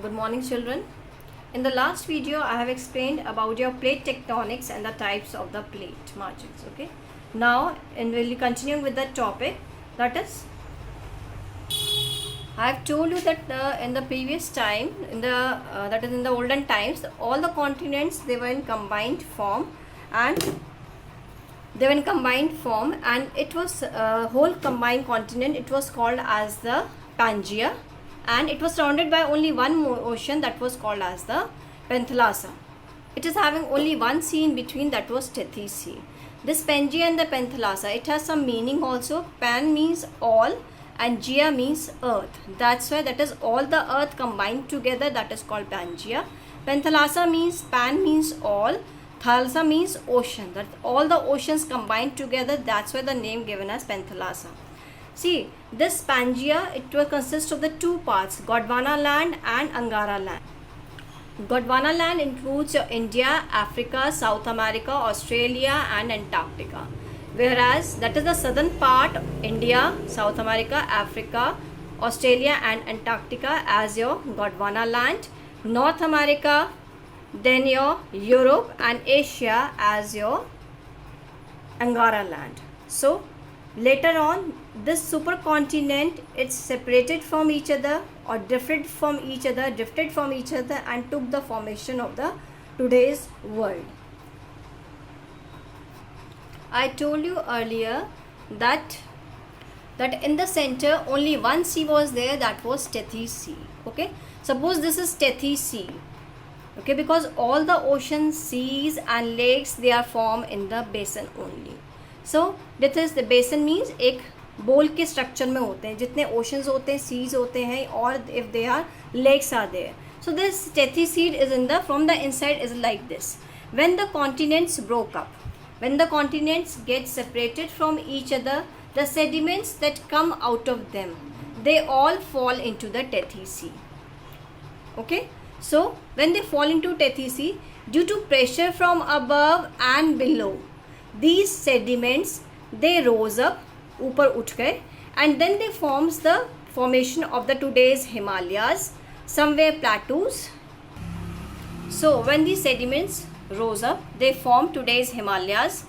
Good morning, children. In the last video, I have explained about your plate tectonics and the types of the plate margins. Okay. Now, and we'll be continuing with the topic. That is, I have told you that in the previous time, in the that is in the olden times, all the continents they were in combined form, and it was whole combined continent. It was called as the Pangaea, and it was surrounded by only one ocean that was called as the Panthalassa. It is having only one sea in between, that was Tethys Sea. This Pangaea and the Panthalassa, it has some meaning also. Pan means all and Gaea means earth. That's why that is all the earth combined together, that is called Pangaea. Panthalassa means pan means all, Thalassa means ocean. That all the oceans combined together, that's why the name given as Panthalassa. See, this Pangaea, it will consist of the two parts, Gondwana land and Angara land. Gondwana land includes India, Africa, South America, Australia and Antarctica. Whereas that is the southern part, India, South America, Africa, Australia and Antarctica as your Gondwana land. North America, then your Europe and Asia as your Angara land. So later on, this supercontinent, it's separated from each other or drifted from each other and took the formation of the today's world. I told you earlier that in the center only one sea was there, that was Tethys Sea. Okay, suppose this is Tethys Sea. Okay, because all the oceans, seas and lakes, they are formed in the basin only. So this is the basin means एक बोल के structure में होते हैं, जितने oceans होते हैं, seize होते हैं, और if they are lakes are there. So this Tethys Sea is in the from the inside is like this. When the continents broke up, when the continents get separated from each other, the sediments that come out of them, they all fall into the Tethys Sea. Okay, so when they fall into Tethys Sea, due to pressure from above and below, these sediments, they rose up, ऊपर उठ गए, and then they forms the formation of the today's Himalayas, somewhere plateaus. So when these sediments rose up, they form today's Himalayas.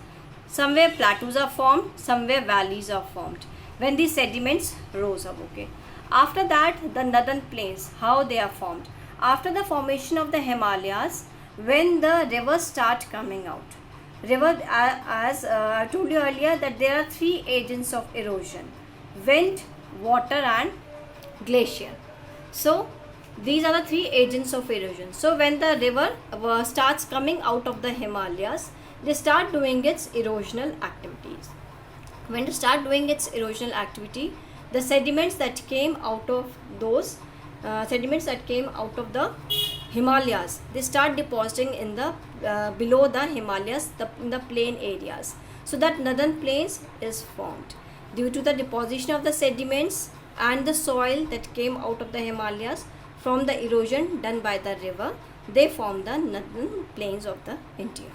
Somewhere plateaus are formed, somewhere valleys are formed when these sediments rose up. Okay, after that, the northern plains, how they are formed after the formation of the Himalayas, when the rivers start coming out. River, as I told you earlier, that there are three agents of erosion: wind, water and glacier. So these are the three agents of erosion. So when the river starts coming out of the Himalayas, they start doing its erosional activities. When they start doing its erosional activity, the sediments that came out of those the Himalayas, they start depositing in the below the Himalayas, in the plain areas. So that northern plains is formed due to the deposition of the sediments and the soil that came out of the Himalayas from the erosion done by the river. They form the northern plains of the India.